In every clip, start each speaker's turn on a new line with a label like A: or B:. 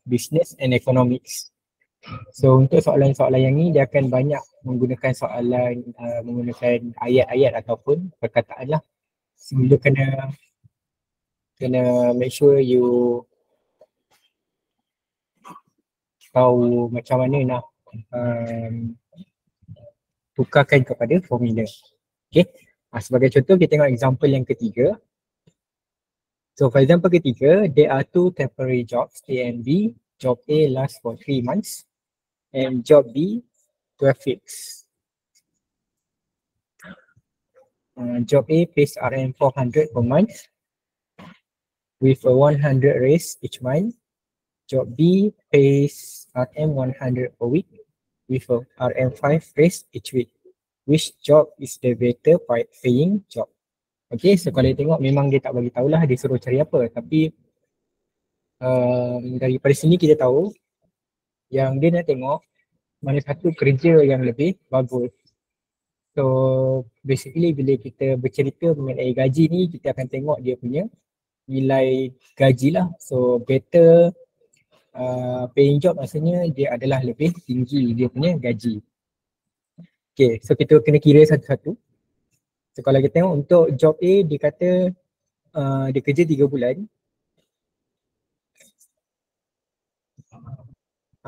A: business and economics. So untuk soalan-soalan yang ni dia akan banyak menggunakan soalan menggunakan ayat-ayat ataupun perkataan lah. So you kena make sure you tahu macam mana nak tukarkan kepada formula. Okay. Sebagai contoh kita tengok example yang ketiga. So for example ketiga, there are two temporary jobs A and B. Job A lasts for 3 months and job B 12 weeks. Job A pays RM 400 per month with a 100 raise each month. Job B pays RM 100 per week with a RM 5 raise each week. Which job is the better paying job? Okay, so kalau tengok memang dia tak bagi tahulah dia suruh cari apa, tapi daripada sini kita tahu yang dia nak tengok mana satu kerja yang lebih bagus. So basically bila kita bercerita mengenai gaji ni, kita akan tengok dia punya nilai gaji lah. So better paying job maksudnya dia adalah lebih tinggi dia punya gaji. Okay, so kita kena kira satu-satu. So kalau kita tengok untuk job A, dia kata dia kerja 3 bulan.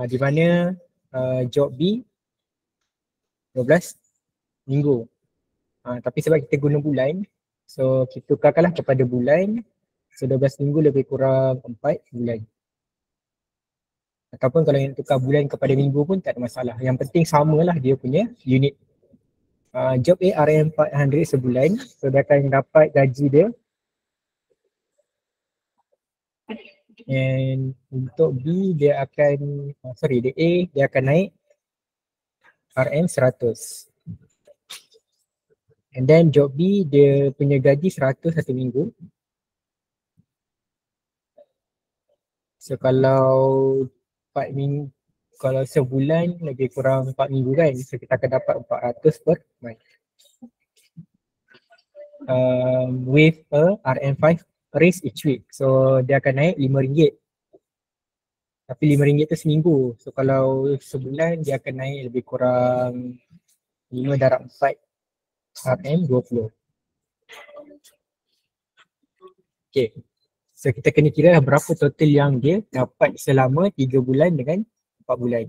A: Di mana job B 12 minggu. Tapi sebab kita guna bulan, so kita tukarkanlah kepada bulan. So 12 minggu lebih kurang 4 bulan. Ataupun kalau yang tukar bulan kepada minggu pun tak ada masalah. Yang penting samalah dia punya unit. Job A RM 400 sebulan, so dia akan dapat gaji dia. And untuk B dia akan, dia A dia akan naik RM 100. And then job B dia punya gaji 100 satu minggu. So kalau 4 minggu, kalau sebulan lebih kurang 4 minggu kan, so kita akan dapat 400 per month. With a RM5 raise each week. So dia akan naik RM5. Tapi RM5 tu seminggu. So kalau sebulan dia akan naik lebih kurang 5 darab 4 RM20. Okay. So kita kena kira berapa total yang dia dapat selama 3 bulan dengan 4 bulan.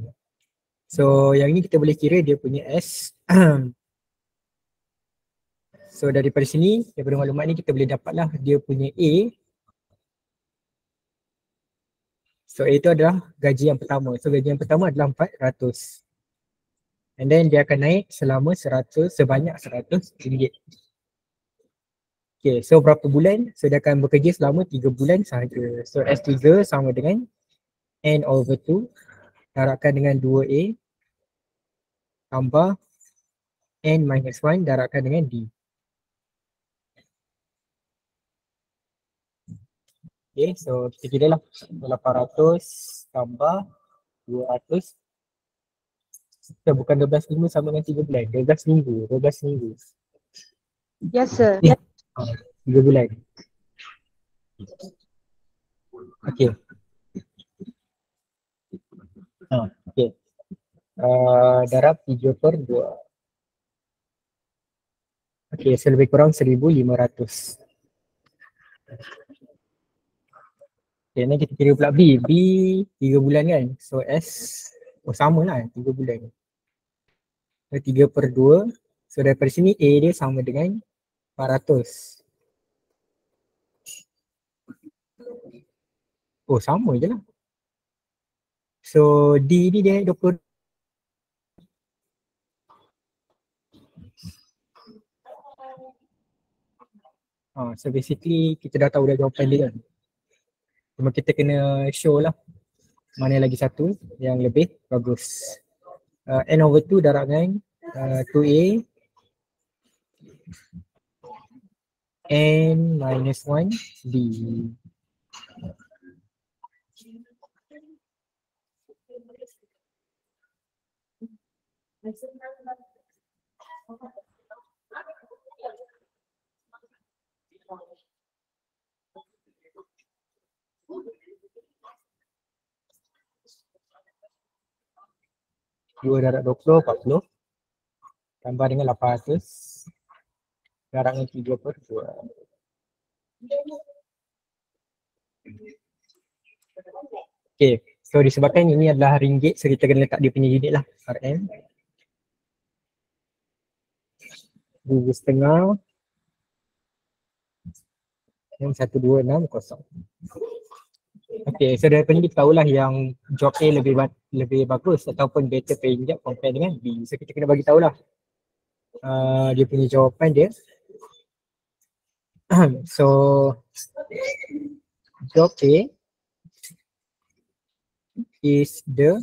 A: So yang ni kita boleh kira dia punya S. So daripada sini, daripada maklumat ni kita boleh dapatlah dia punya A. So A itu adalah gaji yang pertama. So gaji yang pertama adalah 400. And then dia akan naik selama sebanyak RM100. Okay, so berapa bulan? So dia akan bekerja selama 3 bulan sahaja. So S3 sama dengan N/2 darabkan dengan 2A tambah N-1 darabkan dengan D. Okay, so kita kira lah 800 tambah 200. So bukan 12 minggu sama dengan 3 bulan, 12 minggu.
B: Yes sir.
A: 3 bulan. Okay. Okay. Darab 3/2. Okay, so lebih kurang 1,500. Okay, ni kita kira pula B. B 3 bulan kan. So S, sama lah 3 bulan. So 3/2. So daripada sini A dia sama dengan 400. Oh sama je lah. So D ni dia 20. So basically kita dah tahu dah jawapan dia kan. Cuma kita kena show lah mana lagi satu yang lebih bagus. N/2 darabkan 2A N-1 D. 2 darab 20, 40. Tambah dengan 800. Darab dengan 3/2. Okay, so disebabkan ini adalah ringgit, so kita kena letak dia punya unit lah, RM. 2,5 dan 1260. Okay, so daripada ni kita tahulah yang job A lebih bagus ataupun better paying job compare dengan B. So kita kena bagi tahulah dia punya jawapan dia. So job A is the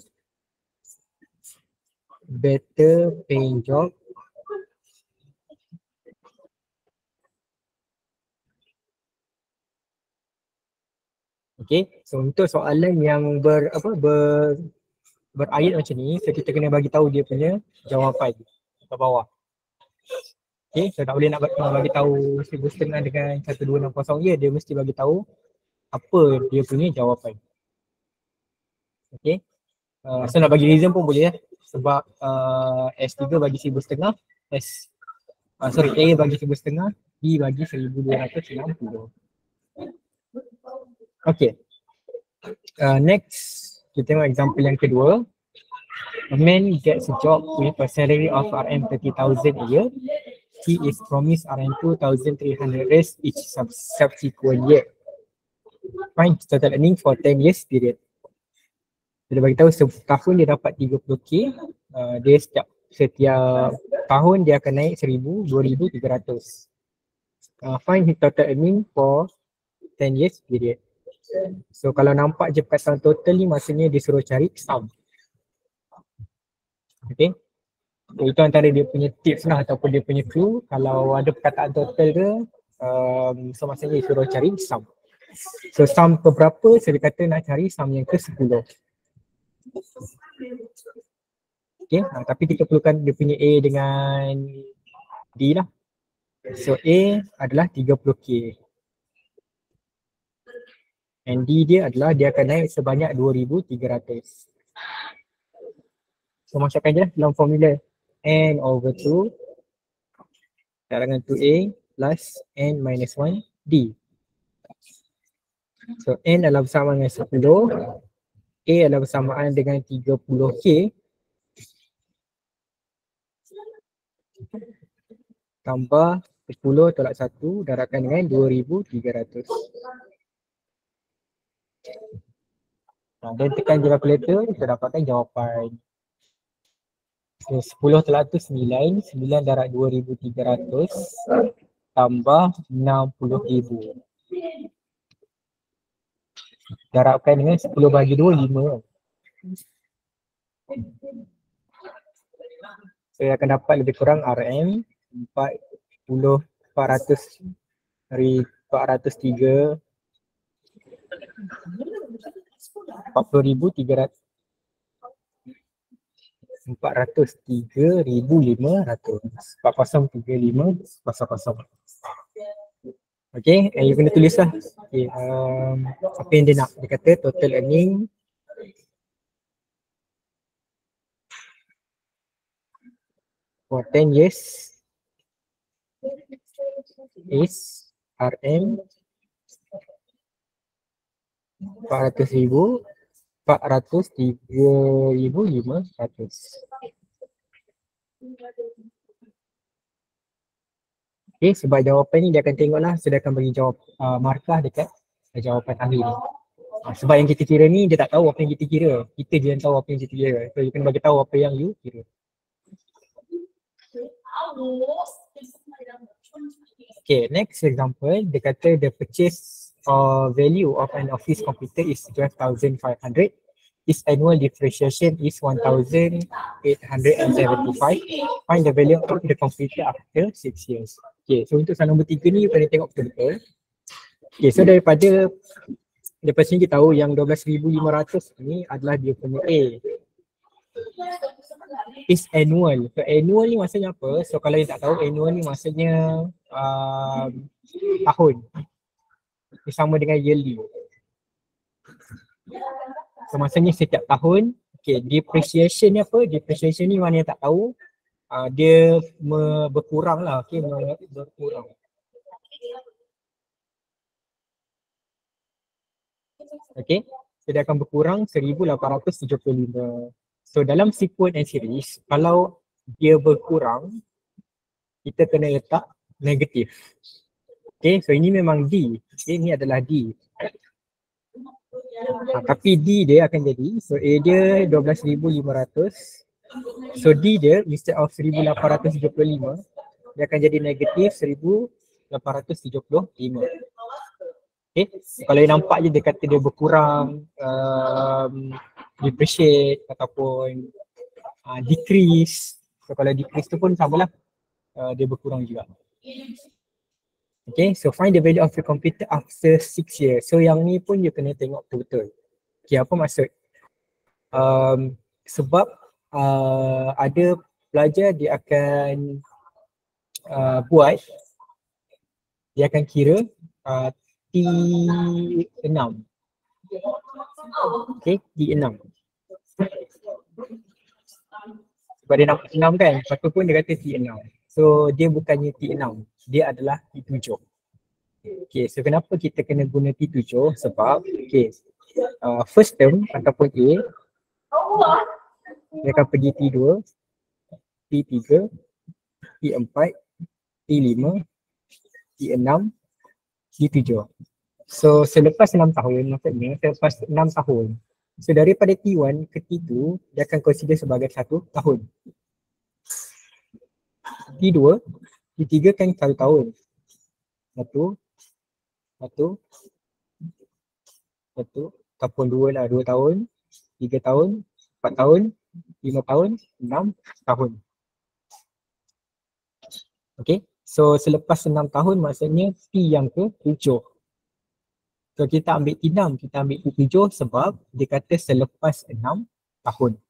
A: better paying job okay, so untuk soalan yang berayat macam ni, so kita kena bagi tahu dia punya jawapan kat bawah. Okay, so tak boleh nak bagi tahu 1,500 dengan 1260 je, dia mesti bagi tahu apa dia punya jawapan. Okay, so nak bagi reason pun boleh sebab S3 bagi 1,500, A bagi 1,500, B bagi 1,260. Okay, next kita tengok example yang kedua. A man gets a job with a salary of RM30,000 a year. He is promised RM2,300 raise each subsequent year. Find total earning for 10 years period. Dia bagi tahu setahun dia dapat 30k, dia setiap tahun dia akan naik 1,000, 2,300. Find his total earning for 10 years period. So kalau nampak je perkataan total ni, maksudnya dia suruh cari sum. Okay, so itu antara dia punya tips lah ataupun dia punya clue. Kalau ada perkataan total ke, so maksudnya dia suruh cari sum. So sum ke berapa, so dia kata nak cari sum yang ke 10. Okay, tapi kita perlukan dia punya A dengan D lah. So A adalah 30k and D dia adalah dia akan naik sebanyak 2,300. So masukkan je lah dalam formula N over 2 darab 2A plus N minus 1 D. So N adalah bersamaan dengan 10, A adalah bersamaan dengan 30k tambah 10 tolak 1 darabkan dengan 2,300. Dan tekan je calculator, kita dapatkan jawapan. So 10 tolak tu 9, 9 darab 2,300 tambah 60,000. Darabkan dengan 10 bagi 2, 5. So akan dapat lebih kurang RM 403 40,300 403,500. Okay, you kena tulis lah. Okay, apa yang dia nak. Dia kata total earning for 10 years is RM 400,000, 403,500. Okay, sebab jawapan ni dia akan tengoklah, so dia akan bagi jawab markah dekat jawapan akhir ni. Sebab yang kita kira ni dia tak tahu apa yang kita kira, kita je yang tahu apa yang kita kira. So you kena bagi tahu apa yang you kira. Okay, next example, dia kata the purchase value of an office computer is 12,500. Its annual depreciation is 1,875. Find the value of the computer after 6 years. Okay, so untuk soalan nombor 3 ni you kena tengok betul-betul. Okay, so daripada sini kita tahu yang 12,500 ni adalah dia punya A. Is annual. So annual ni maksudnya apa? So kalau you tak tahu, annual ni maksudnya tahun. Ini sama dengan yearly. So maksudnya setiap tahun Okay, depreciation ni apa? Depreciation ni mana yang tak tahu, dia berkurang lah, okay, berkurang. Okay, so dia akan berkurang 1875. So dalam sequence and series, kalau dia berkurang, kita kena letak negatif. Okay, so ini memang D. Okay, ini adalah D. Tapi D dia akan jadi, so A dia 12,500. So D dia instead of 1875, dia akan jadi negatif 1875. Okay, kalau yang nampak je dia kata dia berkurang, depreciate ataupun decrease. So kalau decrease tu pun samalah, dia berkurang juga. Okay, so find the value of the computer after 6 years. So yang ni pun you kena tengok total. Okay, apa maksud? Sebab ada pelajar dia akan buat, dia akan kira T6. Okay, T6. Sebab dia nampak 6 kan, lepas tu pun dia kata T6. So dia bukannya T6, dia adalah T7. Okay, so kenapa kita kena guna T7? Sebab okay, first term ataupun A, dia akan pergi T2, T3, T4, T5, T6, T7. So selepas 6 tahun, maksudnya selepas 6 tahun, so daripada T1 ke T2, dia akan consider sebagai 1 tahun. T2, T3 kan 1 tahun. Satu, ataupun 2 lah, 2 tahun, 3 tahun, 4 tahun, 5 tahun, 6 tahun. Okay, so selepas 6 tahun maksudnya T yang ke-7. So kita ambil T6, kita ambil T7 sebab dia kata selepas 6 tahun.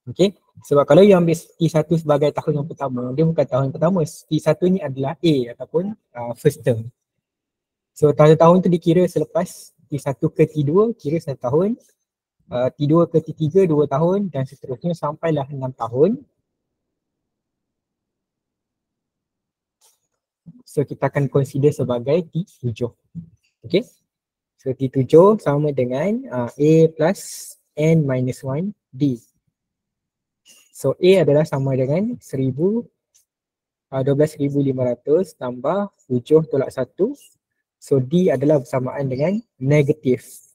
A: Okay, sebab kalau you ambil T1 sebagai tahun yang pertama, dia bukan tahun pertama. T1 ni adalah A ataupun first term. So tahun-tahun tu dikira selepas T1 ke T2 kira 1 tahun, T2 ke T3 2 tahun dan seterusnya sampailah 6 tahun. So kita akan consider sebagai T7. Okay, so T7 sama dengan A plus N minus 1 D. So A adalah sama dengan 12,500 tambah 7 tolak 1. So D adalah bersamaan dengan negatif.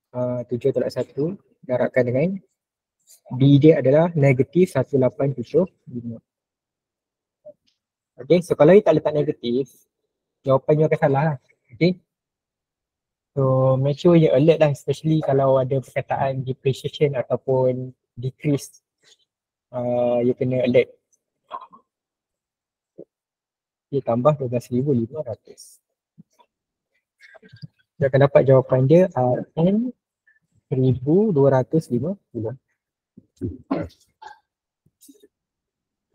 A: 7 tolak 1 darabkan dengan D dia adalah negatif 1875. Okay, so kalau you tak letak negatif, jawapannya akan salah lah. Okay, so make sure you alert lah, especially kalau ada perkataan depreciation ataupun decrease, you kena alert. Dia tambah 12,500. Dia akan dapat jawapan dia Rn 1,250.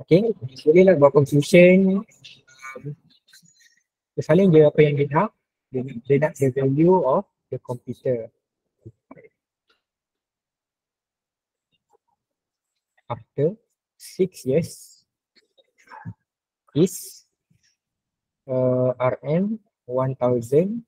A: Okay, bolehlah buat conclusion. Saling dia apa yang dia nak. Dia nak the value of the computer after 6 years is Rm 1,250.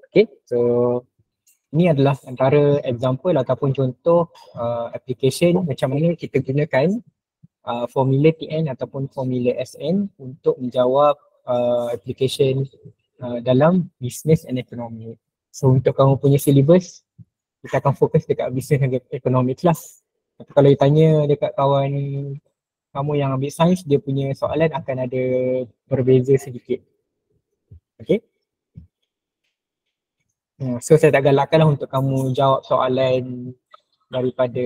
A: Okay, so ini adalah antara example ataupun contoh application macam mana kita gunakan formula TN ataupun formula SN untuk menjawab application dalam business and economy. So untuk kamu punya syllabus, kita akan fokus dekat business and economics lah. Tapi kalau you tanya dekat kawan kamu yang ambil sains, dia punya soalan akan ada berbeza sedikit. Okay. So saya tak galakkan lah untuk kamu jawab soalan daripada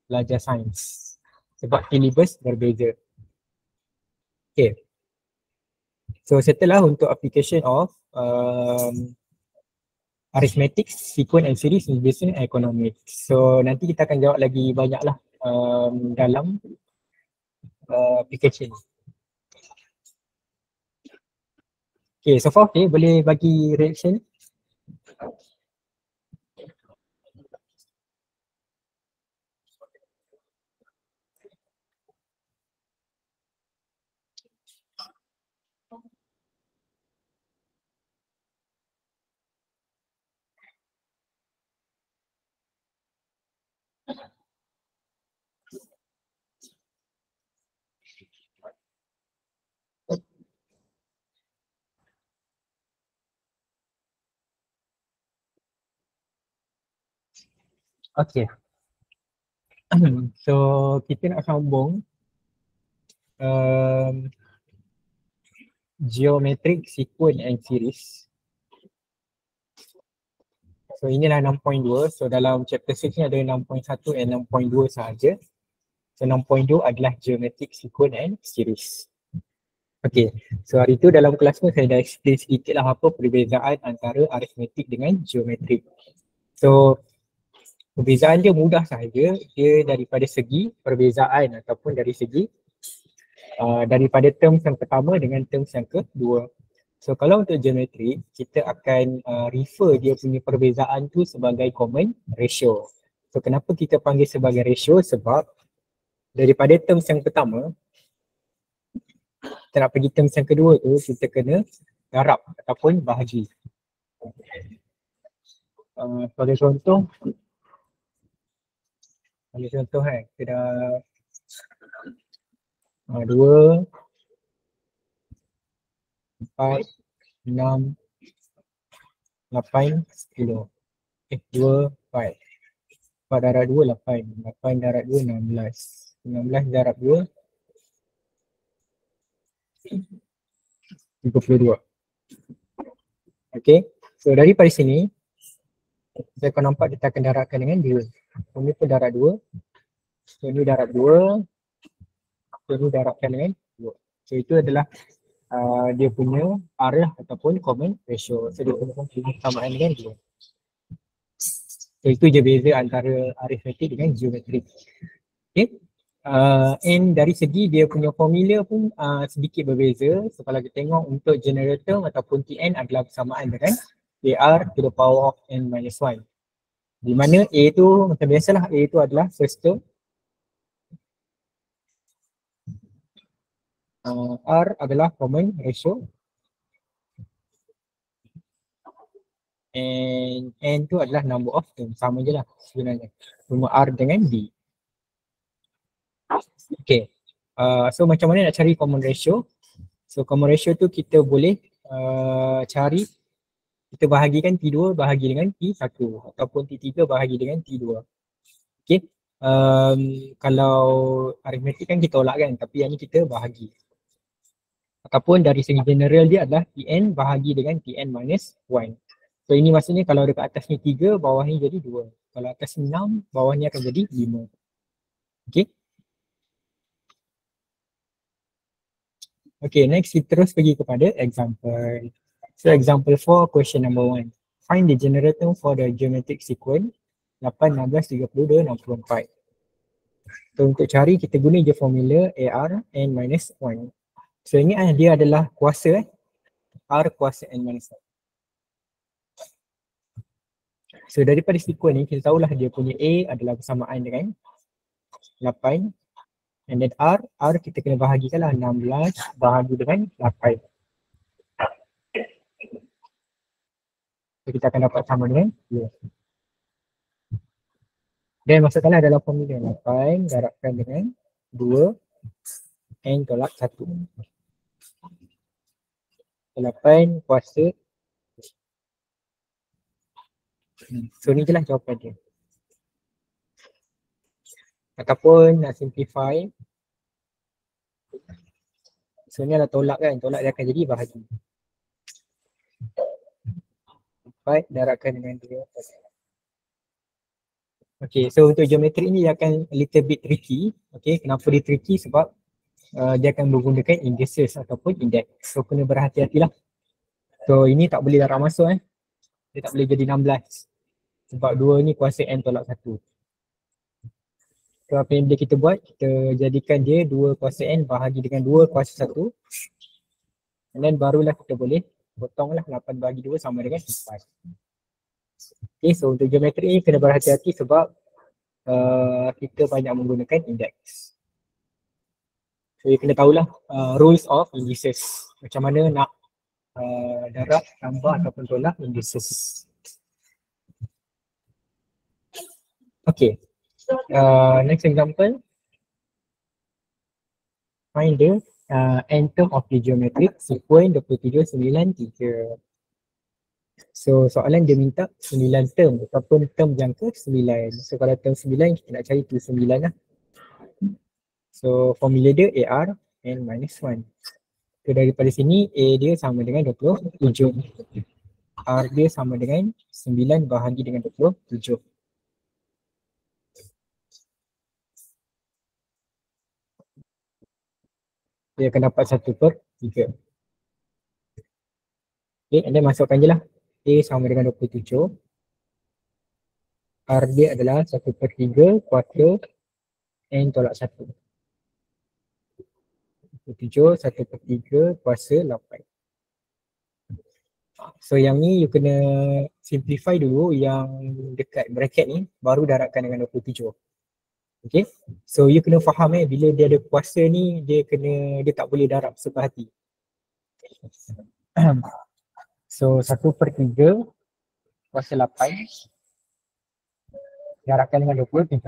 A: pelajar sains sebab syllabus berbeza. Okay. So setelah untuk application of arithmetic, sequence and series in business and economics. So nanti kita akan jawab lagi banyak lah dalam application. Okay, so far okay, boleh bagi reaction. Okay. So kita nak sambung geometric sequence and series. So inilah 6.2. So dalam chapter 6 ni ada 6.1 and 6.2 sahaja. So 6.2 adalah geometric sequence and series. Okay, so hari tu dalam kelas pun saya dah explain sedikit lah apa perbezaan antara arithmetic dengan geometrik. So perbezaan dia mudah sahaja, dia daripada segi perbezaan ataupun dari segi daripada term yang pertama dengan term yang kedua. So kalau untuk geometrik, kita akan refer dia punya perbezaan tu sebagai common ratio. So kenapa kita panggil sebagai ratio? Sebab daripada term yang pertama, kita nak pergi term yang kedua tu, kita kena darab ataupun bahagi. Sebagai contoh kita dah 2, 4, 6, 8, 10. 2, 4. 4 darab 2, 8. 8 darab 2, 16. 16 darab 2, 32. Okay, so daripada sini saya akan nampak kita akan darabkan dengan 2. So ni pun darab 2. So ni darab 2. So ni darabkan dengan 2. So itu adalah dia punya arah ataupun common ratio. So dia punya persamaan dengan 2. So itu je beza antara arithmetic dengan geometrik. Okay. And dari segi dia punya formula pun sedikit berbeza. So kalau kita tengok untuk general term ataupun Tn adalah bersamaan dengan AR to the power of n minus 1. Di mana A tu macam biasalah, A tu adalah first term. R adalah common ratio. And N tu adalah number of term. Sama je lah sebenarnya. Cuma R dengan D. Okay, so macam mana nak cari common ratio? So common ratio tu kita boleh cari, kita bahagikan T2 bahagi dengan T1 ataupun T3 bahagi dengan T2. Okay, kalau aritmetik kan kita tolak kan, tapi yang ni kita bahagi. Ataupun dari segi general dia adalah Tn bahagi dengan Tn minus 1. So ini maksudnya kalau dekat atas ni 3, bawah ni jadi 2. Kalau atas ni 6, bawah ni akan jadi 5. Okay. Okay, next kita terus pergi kepada example. So example 4, question number 1. Find the general term for the geometric sequence 8, 16, 32, 64. So untuk cari kita guna je formula AR n minus 1. So ini dia adalah kuasa R kuasa n minus 1. So daripada sequence ni kita tahulah dia punya A adalah bersamaan dengan 8. And then R kita kena bahagikan lah 16 bahagi dengan 8. So kita akan dapat sama dengan 2. Dan masukkanlah dalam formula 8 darabkan dengan 2 N tolak 1. 8 kuasa. So ni je lah jawapan dia. Ataupun nak simplify. So ni adalah tolak kan, tolak dia akan jadi bahagi. 4 darabkan dengan 2. Okay, so untuk geometri ni dia akan a little bit tricky. Okay, kenapa dia tricky? Sebab dia akan menggunakan indices ataupun index. So kena berhati-hatilah. So ini tak boleh darab masuk Dia tak boleh jadi 16. Sebab 2 ni kuasa n tolak 1. So apa yang boleh kita buat, kita jadikan dia 2 kuasa n bahagi dengan 2 kuasa 1. And then barulah kita boleh potonglah 8 bahagi 2 sama dengan 4. Okay, so untuk geometri ni kena berhati-hati sebab kita banyak menggunakan indeks. So you kena tahulah rules of indices. Macam mana nak darab, tambah ataupun tolak indices. Okay, next example. Find the n term of the geometric sequence 2793. So soalan dia minta 9 term ataupun term yang ke 9. So kalau term 9 kita nak cari tu 9 lah. So formula dia AR n minus 1. So daripada sini A dia sama dengan 27. R dia sama dengan 9 bahagi dengan 27. Dia akan dapat 1/3. Okay, and then masukkan je lah. A sama dengan 27. R dia adalah 1/3 kuarter n tolak 1. 27, 1/3 kuasa 8. So yang ni you kena simplify dulu yang dekat bracket ni, baru darabkan dengan 27. Okay, so you kena faham bila dia ada kuasa ni, dia tak boleh darab sepahati. So 1/3 kuasa 8 darabkan dengan 27.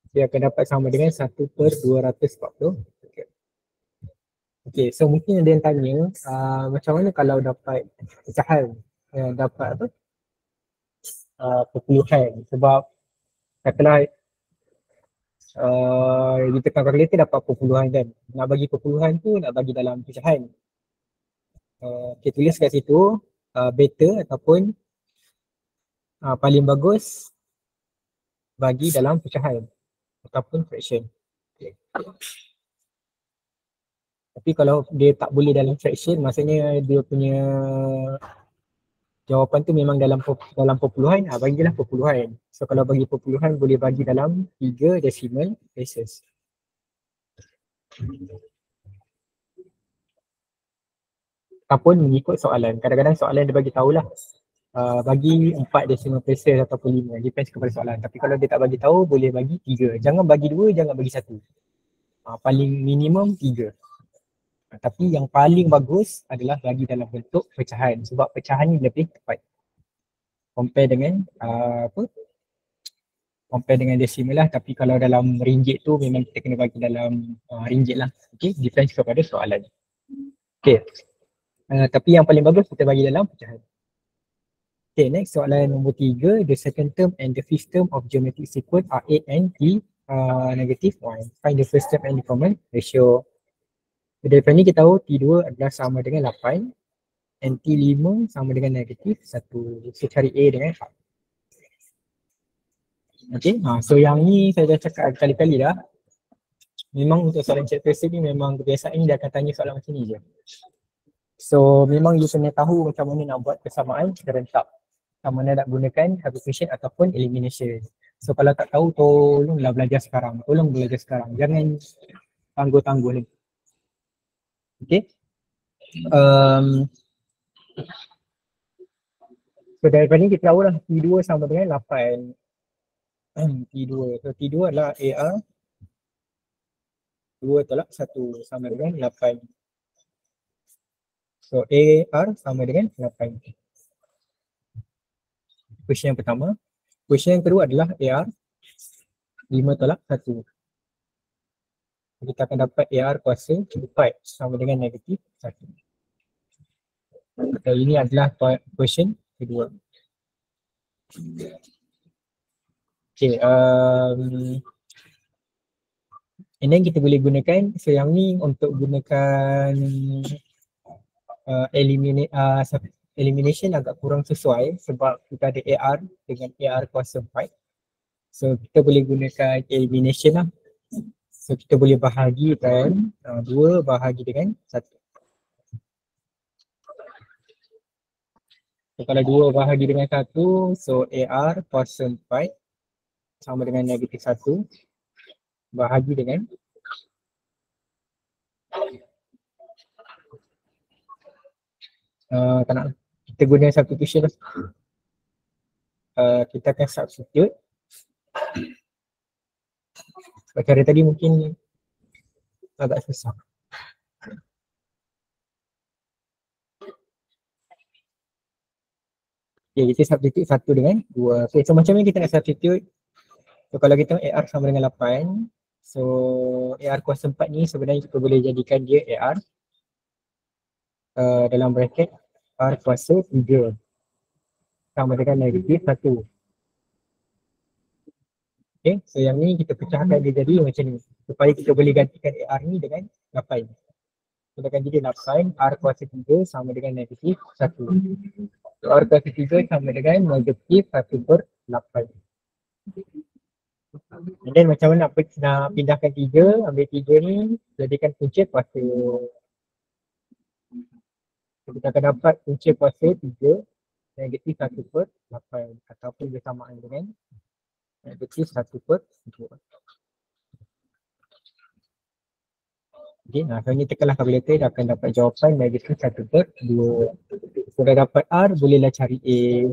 A: Dia akan dapat sama dengan 1/240. Okay, so mungkin ada yang tanya macam mana kalau dapat pecahan, dapat apa? Perpuluhan. Sebab katalah kita tekan kalkulator dapat perpuluhan kan. Nak bagi perpuluhan tu nak bagi dalam pecahan. Okay, tulis kat situ better ataupun paling bagus bagi dalam pecahan ataupun fraction. Okay. Tapi kalau dia tak boleh dalam fraction, maksudnya dia punya jawapan tu memang dalam perpuluhan, bagilah perpuluhan. So kalau bagi perpuluhan boleh bagi dalam 3 decimal places. Ataupun mengikut soalan. Kadang-kadang soalan dia bagi tahulah bagi 4 decimal places ataupun 5. Depends kepada soalan. Tapi kalau dia tak bagi tahu, boleh bagi 3. Jangan bagi 2, jangan bagi 1. Paling minimum 3. Tapi yang paling bagus adalah bagi dalam bentuk pecahan. Sebab pecahan ni lebih tepat. Compare dengan compare dengan decimal lah. Tapi kalau dalam ringgit tu memang kita kena bagi dalam ringgit lah. Okay, depends kepada soalan. Okay. Tapi yang paling bagus kita bagi dalam pecahan. Okay, next soalan nombor 3. The second term and the fifth term of geometric sequence are 8 and T negative 1. Find the first term and the common ratio. Daripada ni kita tahu T2 adalah sama dengan 8 and T5 sama dengan negatif 1. So cari A dengan A. Okay, so yang ni saya dah cakap kali-kali dah. Memang untuk soalan chapter C ni memang kebiasaan ni dia akan tanya soalan macam ni je. So memang you kena tahu macam mana nak buat persamaan serentak. Macam mana nak gunakan substitution ataupun elimination. So kalau tak tahu tolonglah belajar sekarang. Tolong belajar sekarang. Jangan tangguh-tangguh ni. Okay. So daripada ni kita tahu lah T2 sama dengan 8. T2. So T2 adalah AR 2 tolak 1 sama dengan 8. So AR sama dengan 8. Question yang pertama. Question yang kedua adalah AR 5 tolak 1. Kita akan dapat AR kuasa 4 sama dengan negatif 1. So ini adalah question kedua. Okay, and then kita boleh gunakan, so yang ni untuk gunakan elimination agak kurang sesuai sebab kita ada AR dengan AR kuasa 4. So kita boleh gunakan elimination lah. So kita boleh bahagikan 2 bahagi dengan 1. So kalau 2 bahagi dengan 1, so AR kuasa 4 sama dengan negatif 1 bahagi dengan tak nak, kita guna substitution lah. Kita akan substitute. Sebab cara tadi mungkin agak susah. Okay, kita substitute 1 dengan 2. Okay, so macam ni kita nak substitute. So kalau kita AR sama dengan 8, so AR kuasa 4 ni sebenarnya kita boleh jadikan dia AR dalam bracket R kuasa 3 sama dengan negatif 1. Okay, so yang ni kita pecahkan dia jadi macam ni supaya kita boleh gantikan AR ni dengan 8. Kita akan jadi 8 R kuasa 3 sama dengan negatif 1. So R kuasa 3 sama dengan negatif 1/8. And then macam mana nak pindahkan 3, ambil 3 ni jadikan punca kuasa. So, kita akan dapat punca kuasa 3 negatif 1/8 ataupun bersamaan dengan negatif 1/2. Okay, so ni tekanlah kalkulator, dah akan dapat jawapan negatif 1/2. So dah dapat R, bolehlah cari A.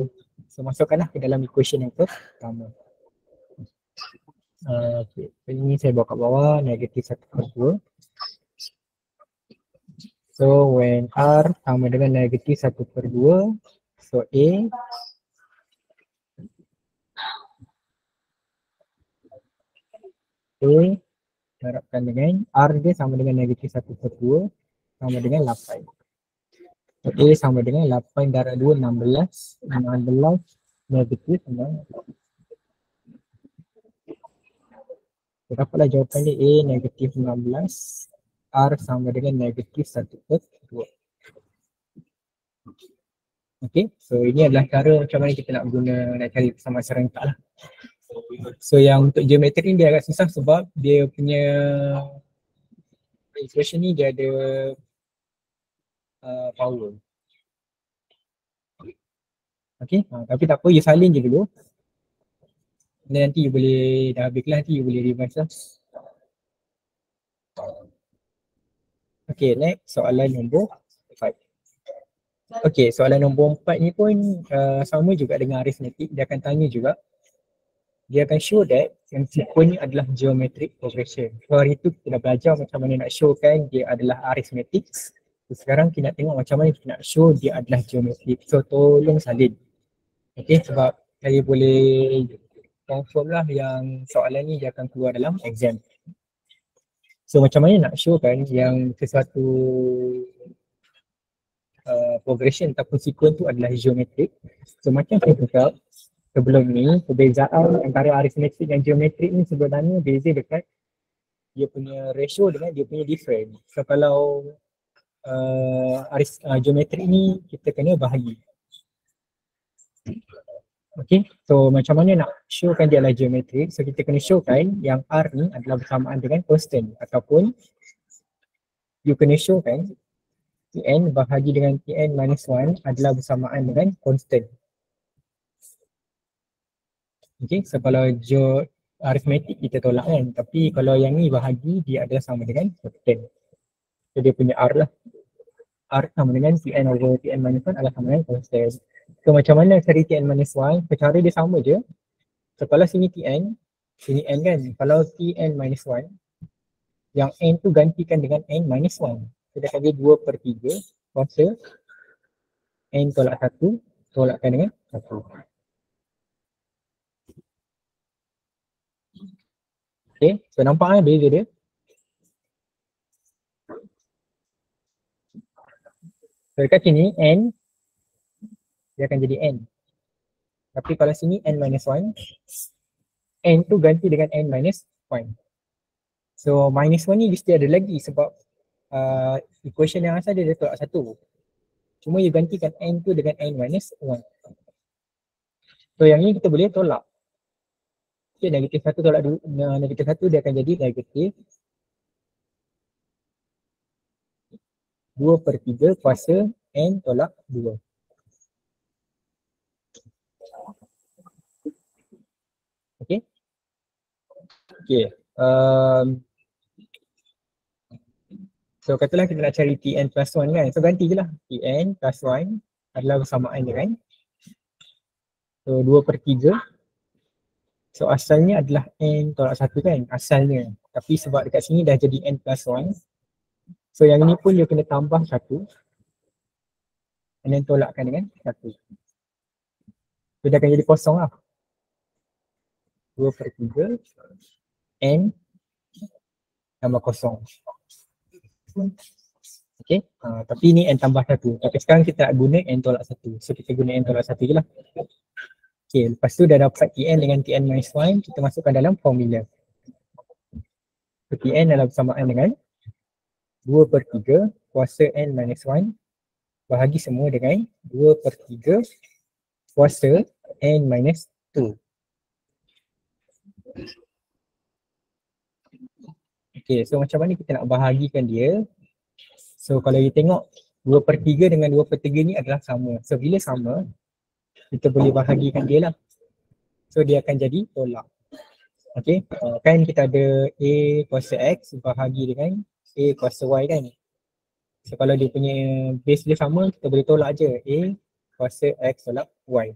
A: So masukkanlah ke dalam equation yang pertama. Okay, so ini saya bawa kat bawah negatif 1/2. So when R sama dengan negatif 1/2, so A harapkan dengan R dia sama dengan negatif 1/2 sama dengan 8. So A sama dengan 8 darab 2, 16. 16 negatif 9. So dapatlah jawapan dia A negatif 16. R sama dengan negatif 1/2. Okay, so ini adalah cara macam mana kita nak guna, nak cari persamaan serentak lah. So yang untuk geometri ni dia agak susah sebab dia punya expression ni dia ada power. Okay, tapi tak apa, you salin je dulu. Dan nanti you boleh, dah habis kelas nanti you boleh revise lah. Okay, next soalan nombor 5. Okay, soalan nombor 4 ni pun sama juga dengan arithmetic. Dia akan tanya juga, dia akan show that yang sequence ni adalah geometric progression. So hari tu kita dah belajar macam mana nak show kan dia adalah arithmetic. So, sekarang kita nak tengok macam mana kita nak show dia adalah geometric. So tolong salin. Okay, sebab saya boleh confirm lah yang soalan ni dia akan keluar dalam exam. So macam mana nak show kan yang sesuatu progression ataupun sequence tu adalah geometric. So macam saya cakap sebelum ni, perbezaan antara arithmetic dan geometrik ni sebenarnya beza dekat dia punya ratio dengan dia punya difference. So kalau geometrik ni kita kena bahagi. Okay, so macam mana nak showkan dia adalah geometrik? So kita kena showkan yang R ni adalah bersamaan dengan constant ataupun you kena showkan Tn bahagi dengan Tn minus 1 adalah bersamaan dengan constant. Okay, so kalau arithmetic kita tolak kan, tapi kalau yang ni bahagi dia adalah sama dengan constant. So dia punya R lah. R sama dengan Tn over Tn minus 1 adalah sama dengan constant. So macam mana cari Tn minus 1? Cara dia sama je. So kalau sini Tn, sini N kan. Kalau Tn minus 1, yang N tu gantikan dengan N minus 1. So dia akan jadi 2/3 kuasa N tolak 1, tolakkan dengan 1. Okay, so nampak kan beza dia? So dekat sini N, dia akan jadi N. Tapi kalau sini N minus 1, N tu ganti dengan N minus 1. So minus 1 ni mesti ada lagi sebab equation yang asal dia tolak 1. Cuma you gantikan N tu dengan N minus 1. So yang ni kita boleh tolak. Okay, negatif 1 tolak negatif 1 dia akan jadi negatif 2/3 kuasa N tolak 2. Okay. So katalah kita nak cari Tn plus 1 kan. So ganti je lah. Tn plus 1 adalah bersamaan je kan. So 2/3. So asalnya adalah n tolak 1 kan. Asalnya. Tapi sebab dekat sini dah jadi n plus 1. So yang ni pun dia kena tambah 1. And then tolakkan dengan 1. So dia akan jadi kosong lah. 2/3 n tambah kosong. Okay, tapi ni n tambah 1. Tapi sekarang kita nak guna n tolak 1. So kita guna n tolak 1 je lah. Okay, lepas tu dah dapat Tn dengan Tn minus 1, kita masukkan dalam formula. So Tn adalah bersamaan dengan 2/3 kuasa n minus 1 bahagi semua dengan 2/3 kuasa n minus 2. Okay, so macam mana kita nak bahagikan dia? So kalau you tengok 2/3 dengan 2/3 ni adalah sama. So bila sama, kita boleh bahagikan dia lah. So dia akan jadi tolak. Okay, kan kita ada A kuasa X bahagi dengan A kuasa Y kan. So kalau dia punya base dia sama, kita boleh tolak je A kuasa X tolak Y.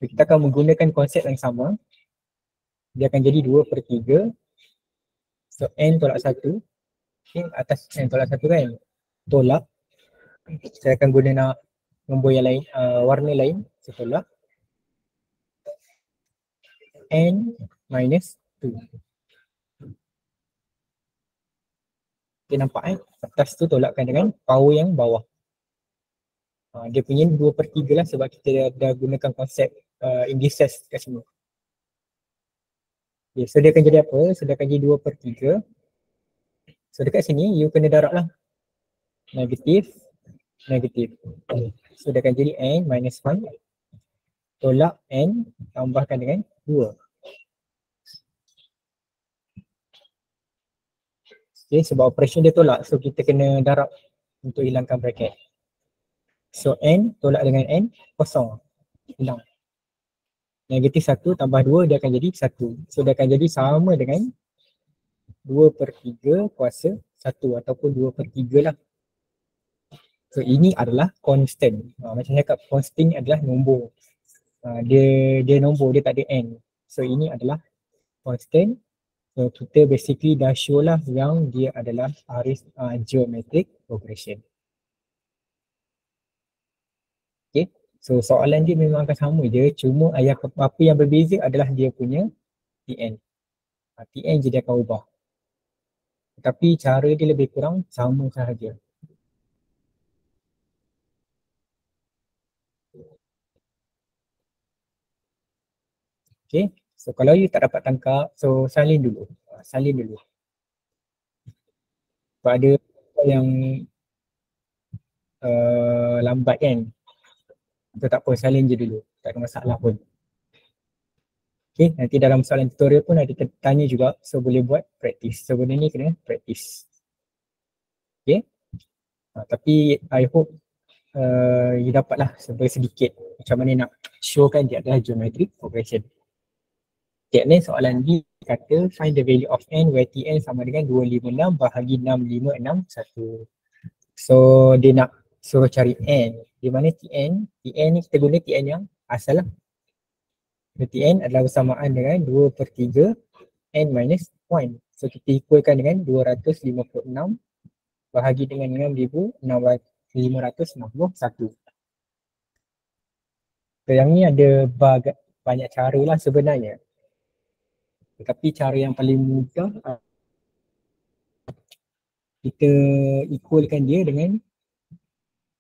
A: So, kita akan menggunakan konsep yang sama. Dia akan jadi 2/3. So N tolak 1. Okay, atas N tolak 1 kan. Tolak. Saya akan guna nombor yang lain, warna lain. So tolak. N minus 2. Okay, nampak atas tu tolakkan dengan power yang bawah. Dia punya 2/3 lah sebab kita dah gunakan konsep indices kat sini. Okay, so dia akan jadi apa? So dia akan jadi 2/3. So dekat sini you kena darab lah. Negatif, negatif. So dia akan jadi n minus 1 tolak n tambahkan dengan 2. Okay, sebab operation dia tolak, so kita kena darab untuk hilangkan bracket. So n tolak dengan n, kosong. Hilang. Negatif 1 tambah 2 dia akan jadi 1. So dia akan jadi sama dengan 2/3 kuasa 1 ataupun 2/3 lah. So ini adalah constant. Macam saya cakap, constant ni adalah nombor. Dia nombor, dia tak ada n. So ini adalah constant. So kita basically dah show lah yang dia adalah geometric progression. Okay. So soalan dia memang akan sama je, cuma apa yang berbeza adalah dia punya Tn. Tn je dia akan ubah. Tapi cara dia lebih kurang sama sahaja. Okay. So kalau you tak dapat tangkap, so salin dulu. Salin dulu. Sebab ada yang lambat kan. So tak apa, salin je dulu. Tak ada masalah pun. Okay, nanti dalam soalan tutorial pun ada tanya juga. So boleh buat practice. So benda ni kena practice. Okay. Tapi I hope you dapatlah sedikit macam mana nak showkan dia adalah geometric progression. Okay, ni soalan B kata find the value of n where Tn sama dengan 256 bahagi 6561. So dia nak suruh cari n. Di mana Tn? Tn ni kita guna Tn yang asal lah. Tn adalah bersamaan dengan 2/3 n minus 1. So kita equalkan dengan 256 bahagi dengan 6561. So yang ni ada banyak cara lah sebenarnya. Tetapi cara yang paling mudah kita equalkan dia dengan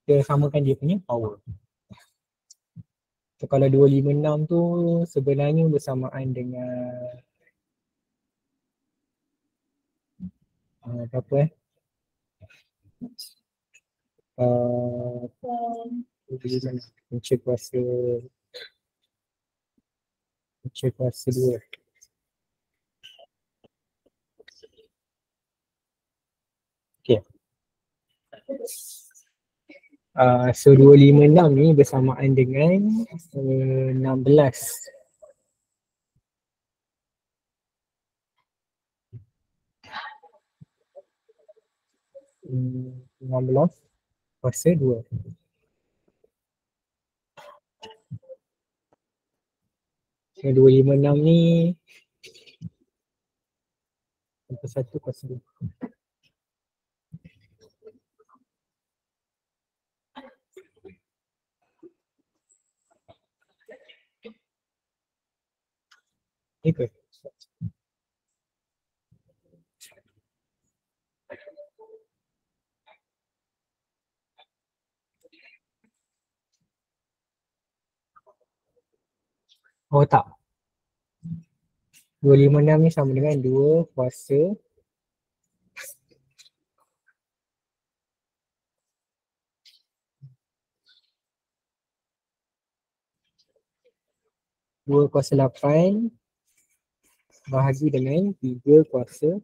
A: kita samakan dia punya power. So kalau 256 tu sebenarnya bersamaan dengan berapa punca kuasa 2. Okay. So 256 ni bersamaan dengan 16. 16 kuasa 2. So 256 ni kuasa 1 kuasa 2. Ni ke? Oh tak. 256 ni sama dengan 2 kuasa 2 kuasa 8 bahagi dengan 3 kuasa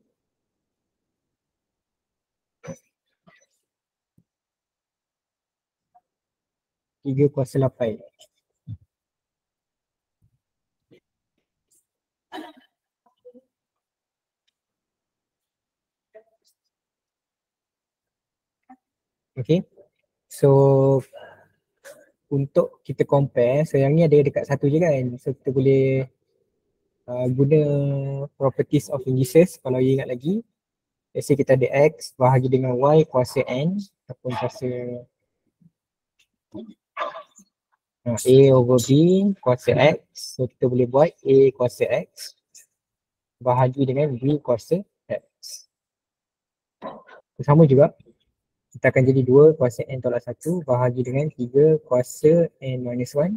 A: 3 kuasa 8. Okay. So untuk kita compare, so yang ni ada dekat satu je kan. So kita boleh guna properties of indices kalau you ingat lagi. Let's say kita ada X bahagi dengan Y kuasa N ataupun kuasa A over B kuasa X. So kita boleh buat A kuasa X bahagi dengan B kuasa X. So, sama juga. Kita akan jadi 2 kuasa N tolak 1 bahagi dengan 3 kuasa N minus 1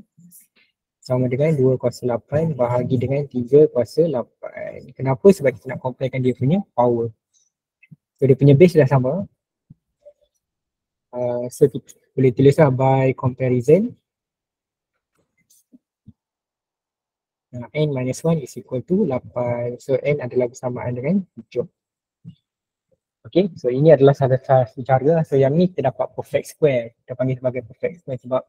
A: sama dengan 2 kuasa 8 bahagi dengan 3 kuasa 8. Kenapa? Sebab kita nak comparekan dia punya power. So dia punya base dah sama. So kita boleh tulis lah by comparison. N minus 1 is equal to 8. So N adalah bersamaan dengan 7. Okay, so ini adalah salah satu cara. So yang ni kita dapat perfect square. Kita panggil sebagai perfect square sebab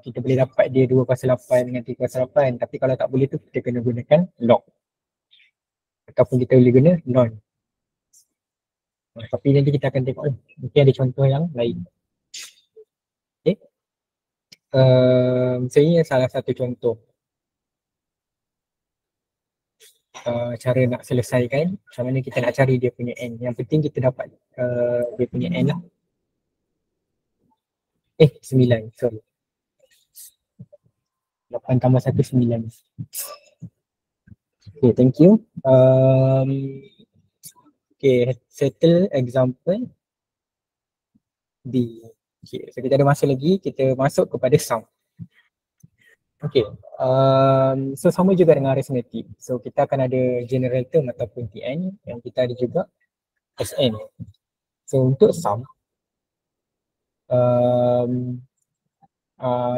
A: kita boleh dapat dia 2 kuasa 8 dengan 3 kuasa 8. Tapi kalau tak boleh tu kita kena gunakan log. Ataupun kita boleh guna non. Tapi nanti kita akan tengok mungkin ada contoh yang lain. Okay. So ini salah satu contoh cara nak selesaikan macam mana kita nak cari dia punya N. Yang penting kita dapat dia punya N lah. 9, sorry. 8 tambah 1, 9. Okay, thank you. Okay, settle example B. Okay, so kita ada masa lagi, kita masuk kepada sum. Okay, so sama juga dengan arithmetic. So kita akan ada general term ataupun Tn yang kita ada juga Sn. So untuk sum,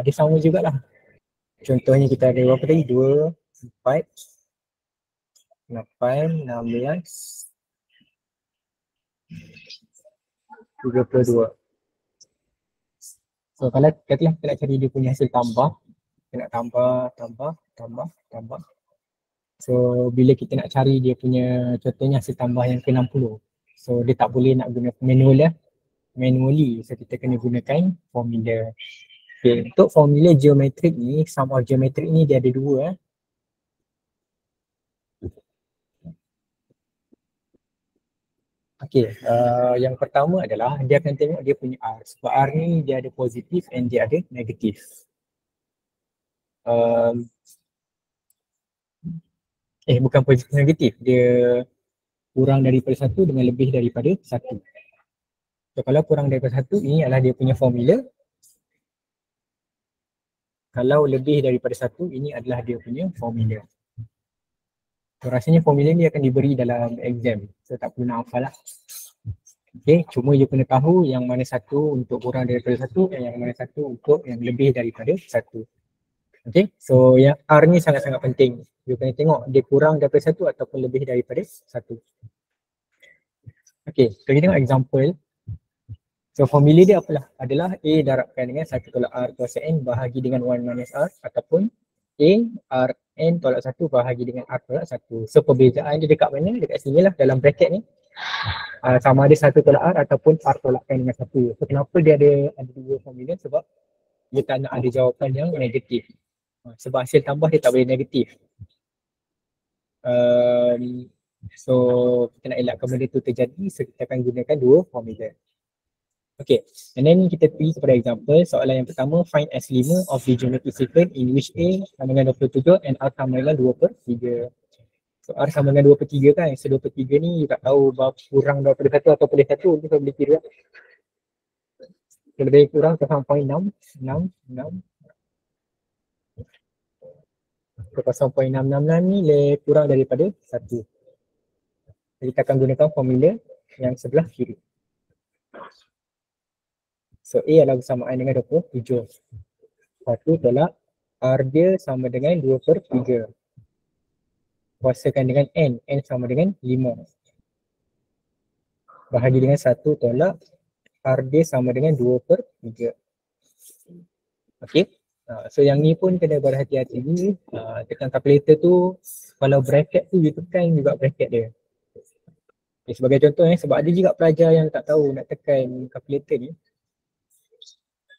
A: dia sama jugalah. Contohnya kita ada berapa tadi? 2, 4, 8, 16, 32. So kalau katalah kita nak cari dia punya hasil tambah, kita nak tambah. So bila kita nak cari dia punya contohnya hasil tambah yang ke-60. So dia tak boleh nak guna manually. So kita kena gunakan formula. Okay, untuk formula geometrik ni, sum of geometrik ni dia ada 2. Okay, yang pertama adalah dia akan tengok dia punya R. Sebab R ni dia ada positif and dia ada negatif. Bukan positif negatif, dia kurang daripada 1 dengan lebih daripada 1. So kalau kurang daripada 1, ini adalah dia punya formula. Kalau lebih daripada 1, ini adalah dia punya formula. So rasanya formula ni akan diberi dalam exam. So tak perlu nak hafal lah. Okay, cuma you kena tahu yang mana satu untuk kurang daripada 1 dan yang mana satu untuk yang lebih daripada 1. Okay, so yang R ni sangat-sangat penting. You kena tengok dia kurang daripada 1 ataupun lebih daripada 1. Okay, so kita tengok example. So formula dia apalah? Adalah A darabkan dengan 1 tolak R kuasa N bahagi dengan 1 minus R ataupun A R N tolak 1 bahagi dengan R tolak 1. So perbezaan dia dekat mana? Dekat sini lah dalam bracket ni. Sama ada 1 tolak R ataupun R tolakkan dengan 1. So kenapa dia ada dua formula? Sebab dia tak nak ada jawapan yang negatif. Sebab hasil tambah dia tak boleh negatif. So kita nak elakkan benda tu terjadi, so kita akan gunakan dua formula. Okay, and then kita pergi kepada example. Soalan yang pertama, find S5 of the geometric sequence in which A sama dengan 27 and R sama dengan 2/3. So R sama dengan 2/3 kan, so 2/3 ni you tak tahu kurang daripada 1 atau pada 1, kita boleh kira. So lebih kurang 0.666. So 0.666 ni lebih kurang daripada 1. Jadi kita akan gunakan formula yang sebelah kiri. So A adalah bersamaan dengan 27. 1 tolak R dia sama dengan 2/3. Kuasakan dengan N. N sama dengan 5. Bahagi dengan 1 tolak R dia sama dengan 2/3. Okay. So yang ni pun kena berhati-hati ni. Tekan calculator tu, kalau bracket tu you tekan juga bracket dia. Okay, sebagai contoh sebab ada juga pelajar yang tak tahu nak tekan calculator ni.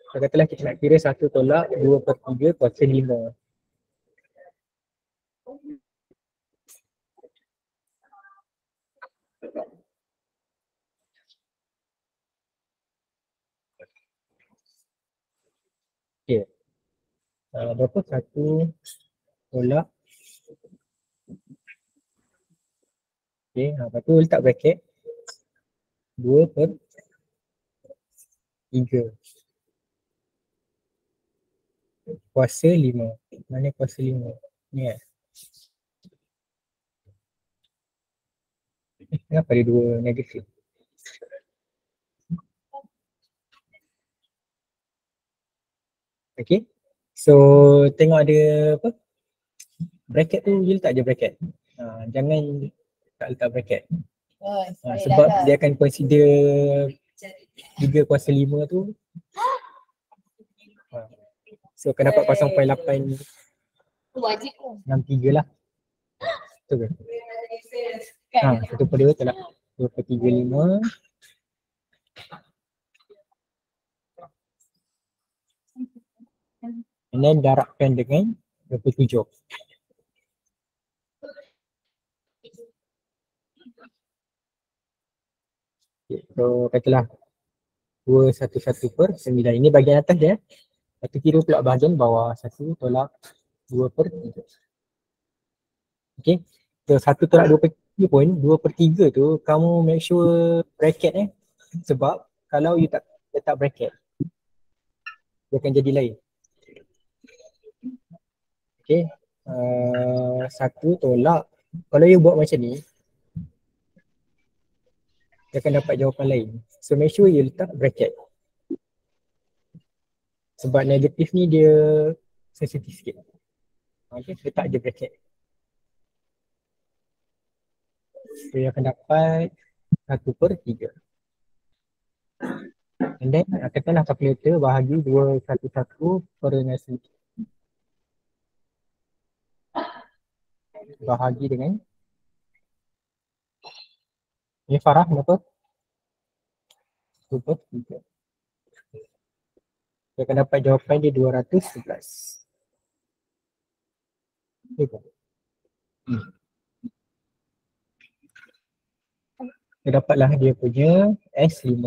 A: So katalah kita nak kira 1 tolak 2/3 kuasa 5. Okay. Berapa? 1 tolak. Okay, lepas tu letak bracket 2/3. Kuasa 5. Mana kuasa 5? Ni kan? Kenapa ada 2 negatif? Okay. So tengok ada apa? Bracket tu dia letak je bracket. Jangan tak letak bracket. Sebab dia akan consider 3 kuasa 5 tu. So akan dapat 0.863 lah. Betul ke? 1/2 tolak 2/35. And then darabkan dengan 27. Okay, so katalah 211/9. Ini bahagian atas dia. Lepas tu kira pula bahagian bawah. 1 tolak 2/3. Okay. So 1 tolak 2/3 pun 2/3 tu kamu make sure bracket sebab kalau you tak letak bracket dia akan jadi lain. Okay. 1 tolak, kalau you buat macam ni dia akan dapat jawapan lain. So make sure you letak bracket. Sebab negatif ni dia sensitif sikit. Okay, letak je bracket. So you akan dapat 1/3. And then katakanlah calculator bahagi 211 per dengan 9 bahagi dengan ni Farah berapa? 2/3. Dia akan dapat jawapan dia 211. Betul. Dia dapatlah dia punya S5.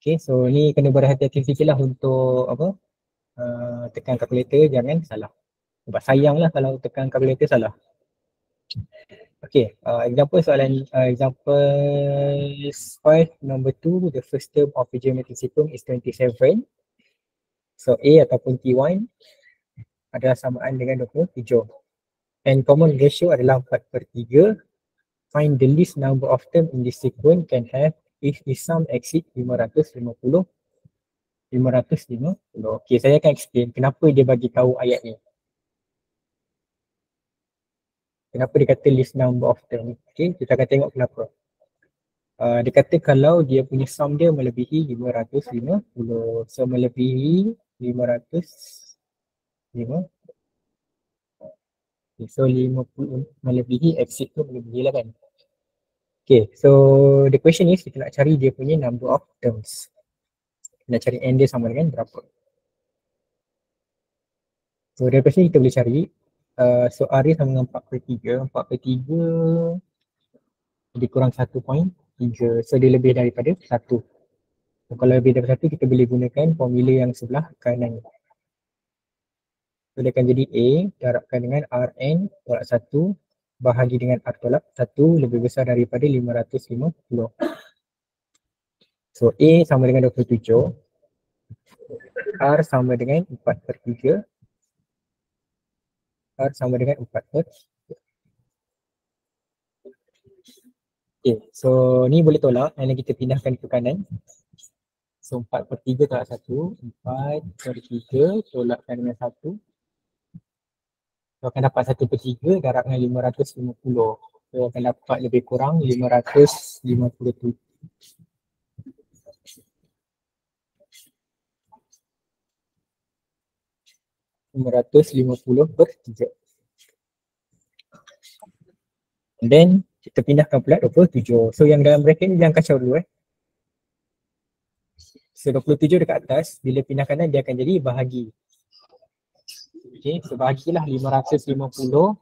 A: Okay, so ni kena berhati-hati sikit lah untuk apa, tekan calculator jangan salah. Sebab sayang lah kalau tekan calculator salah. Okay, example soalan, example 5 number 2, the first term of the geometric sequence is 27. So A ataupun T1 adalah samaan dengan 27. And common ratio adalah 4/3. Find the least number of term in this sequence can have if the sum exceed 550. Okay, saya akan explain kenapa dia bagi tahu ayat ni. Kenapa dia kata least number of term. Okay, kita akan tengok kenapa. Dia kata kalau dia punya sum dia melebihi 550. So melebihi 505. Okay, so 50 melebihi, exit tu melebihi lah kan. Okay, so the question is kita nak cari dia punya number of terms. Nak cari n dia sama dengan berapa. So dari question kita boleh cari so R dia sama dengan 4/3. 4/3 dikurang 1.3. So dia lebih daripada 1. So, kalau lebih daripada 1 kita boleh gunakan formula yang sebelah kanan. So dia akan jadi A darabkan dengan Rn tolak 1 bahagi dengan R tolak 1 lebih besar daripada 550. So A sama dengan 27. R sama dengan 4/3. R sama dengan 4/3. Okay, so ni boleh tolak dan kita pindahkan ke kanan. So 4/3 tolak 1, 4/3 tolakkan dengan 1. So akan dapat 1/3 darabkan 550. So akan dapat lebih kurang 550. 550/3. And then kita pindahkan pula 27. So yang dalam bracket ni jangan kacau dulu So 27 dekat atas, bila pindah kanan dia akan jadi bahagi. Okay, so bahagilah 550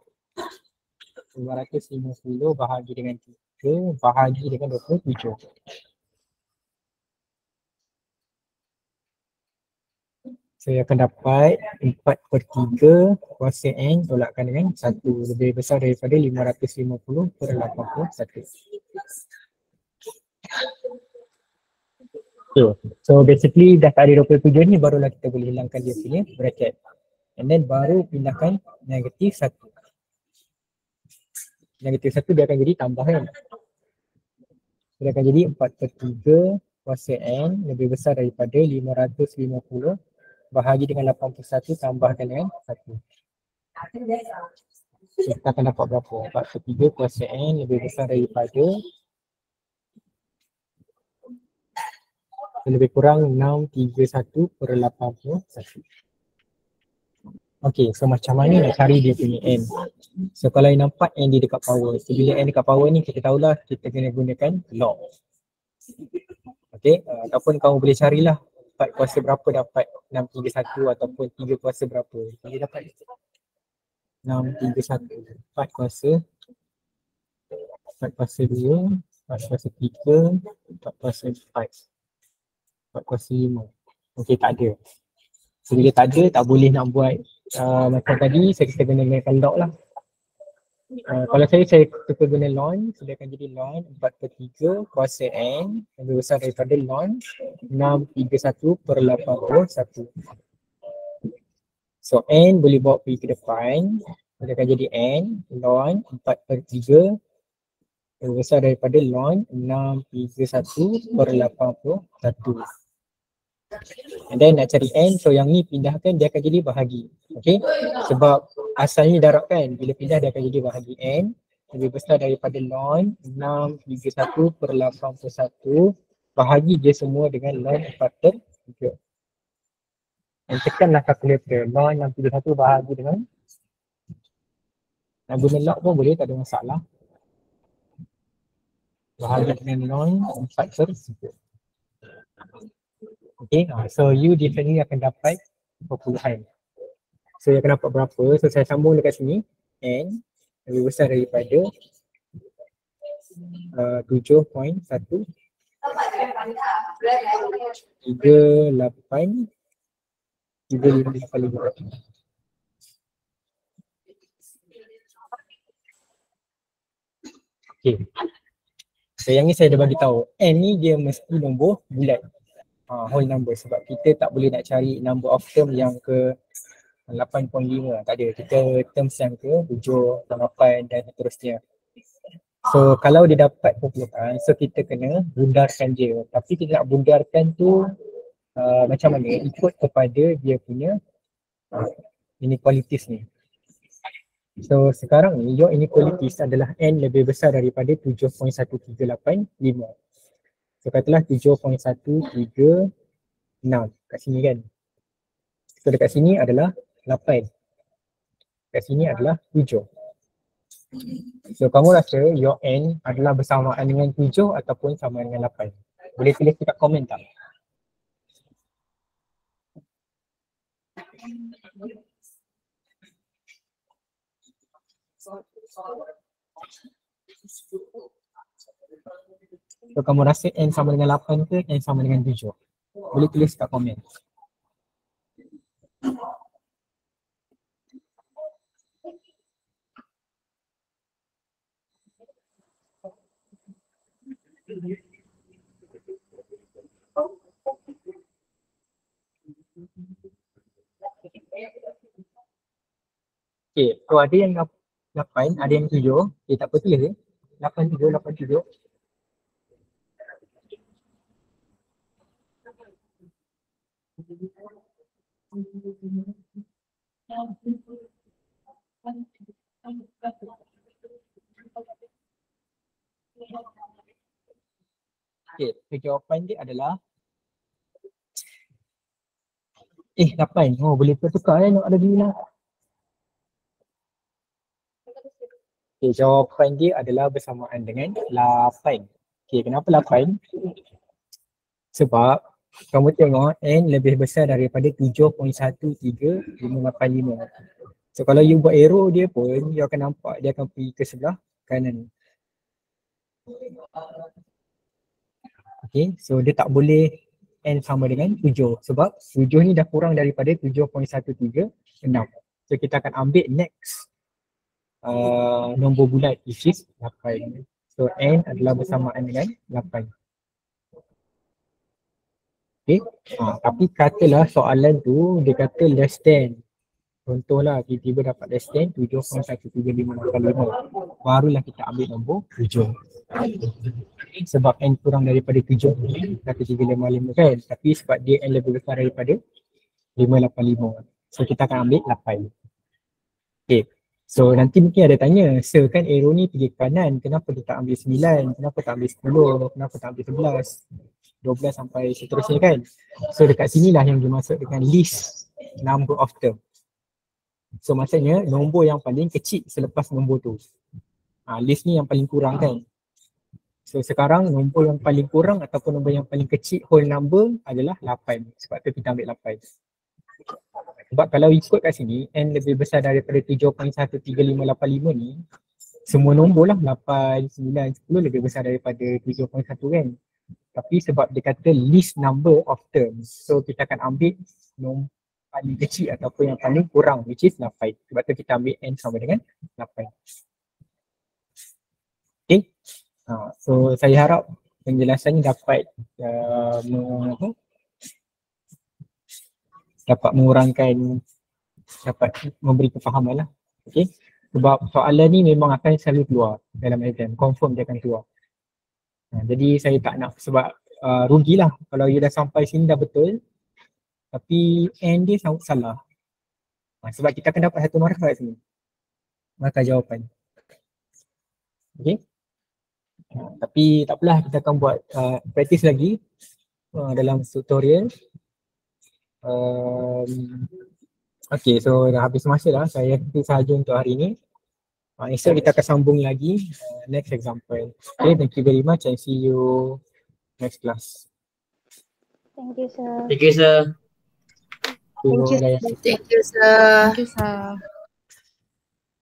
A: bahagi dengan 3 bahagi dengan 27. So yang akan dapat 4/3 kuasa N tolakkan dengan 1 lebih besar daripada 550/81. So basically dah tak ada 27 ni barulah kita boleh hilangkan dia punya bracket. And then baru pindahkan negatif 1. Negatif 1 dia akan jadi tambahan. Dia akan jadi 4/3 kuasa N lebih besar daripada 550 bahagi dengan 81 tambahkan dengan 1. So, kita akan dapat berapa? 4/3 kuasa N lebih besar daripada lebih kurang 631/81. Okay, so macam mana nak cari dia punya N? So kalau yang nampak N dia dekat power. So bila N dekat power ni kita tahulah kita kena gunakan log. Okay, ataupun kamu boleh carilah 4 kuasa berapa dapat 631 ataupun 3 kuasa berapa. Boleh dapat 631. 4 kuasa 2, 4 kuasa 3, 4 kuasa 5. 4 kuasa 5. Okay, tak ada. So bila tak ada, tak boleh nak buat macam tadi, kita kena gunakan log lah. Kalau saya suka guna ln, so dia akan jadi ln 4/3 kuasa N lebih besar daripada ln 631/81. So N boleh bawa pergi ke depan, dia akan jadi N ln 4/3 lebih besar daripada ln 631/81. And then nak cari N, so yang ni pindahkan dia akan jadi bahagi. Okay, sebab asalnya darabkan, bila pindah dia akan jadi bahagi N lebih besar daripada ln 631/81 bahagi dia semua dengan ln 4/3. Dan tekanlah kalkulator, ln 631 bahagi dengan, nak guna log pun boleh, tak ada masalah. Bahagi dengan ln 4/3. Okay, so you definitely akan dapat perpuluhan. So you akan dapat berapa? So saya sambung dekat sini. N lebih besar daripada 7.1 3585. Okay. So yang ni saya dah bagi tahu. N ni dia mesti nombor bulat. Whole number, sebab kita tak boleh nak cari number of term yang ke 8.5, tak ada. Kita terms yang ke 7, 8 dan seterusnya. So kalau dia dapat perpuluhan, so kita kena bundarkan dia. Tapi kita nak bundarkan tu macam mana? Ikut kepada dia punya inequalities ni. So sekarang ni your inequalities adalah N lebih besar daripada 7.1385. So katalah 7.136 kat sini kan. So dekat sini adalah 8. Kat sini adalah 7. So kamu rasa your n adalah bersamaan dengan 7 ataupun sama dengan 8? Boleh tulis dekat komen tak? So kamu rasa n sama dengan 8 ke n sama dengan 7? Boleh tulis kat komen. Okay, so ada yang 8, ada yang 7. Okay, tak apa tulis je. 8, 7, 8, 7. Okay, so jawapan dia adalah 8. Oh, boleh tukar nak ada bila. Okay, jawapan dia adalah bersamaan dengan 8. Okay, kenapa 8? Sebab kamu tengok n lebih besar daripada 7.13585. So kalau you buat arrow dia pun, you akan nampak dia akan pergi ke sebelah kanan. Okay, so dia tak boleh n sama dengan 7 sebab 7 ni dah kurang daripada 7.136. So kita akan ambil next nombor bulat which is 8. So n adalah bersamaan dengan 8. Okay, tapi katalah soalan tu dia kata less than. Contohlah tiba-tiba dapat less than 7.13585. Barulah kita ambil nombor 7. Sebab n kurang daripada 7 ni kata 355 kan. Tapi sebab dia n lebih besar daripada 585. So kita akan ambil 8. Okay. So nanti mungkin ada tanya, sir kan arrow ni pergi ke kanan, kenapa dia tak ambil 9, kenapa tak ambil 10, kenapa tak ambil 11, 12 sampai seterusnya kan. So dekat sinilah yang dimaksud dengan least number of term. So maksudnya nombor yang paling kecil selepas nombor tu. List ni yang paling kurang kan. So sekarang nombor yang paling kurang ataupun nombor yang paling kecil whole number adalah 8. Sebab tu kita ambil 8. Sebab kalau ikut kat sini, n lebih besar daripada 7.13585 ni, semua nombor lah 8, 9, 10 lebih besar daripada 7.1 kan. Tapi sebab dia kata least number of terms, so kita akan ambil nombor paling kecil ataupun yang paling kurang which is 8. Sebab tu kita ambil n sama dengan 8. Okay. So saya harap penjelasannya dapat dapat mengurangkan, dapat memberi kefahaman lah. Okay. Sebab soalan ni memang akan selalu keluar dalam exam, confirm dia akan keluar. Jadi saya tak nak, sebab rugilah kalau you dah sampai sini dah betul tapi n dia salah. Sebab kita akan dapat 1 markah kat sini, markah jawapan. Okay. Tapi tak apalah, kita akan buat practice lagi dalam tutorial. Okay, so dah habis masa lah. Saya itu sahaja untuk hari ini. Esok kita akan sambung lagi next example. Okay, thank you very much and see you next class.
B: Thank you, sir.
C: Thank you, sir.
D: Thank you, sir.
B: Thank you, sir.
D: Thank you, sir.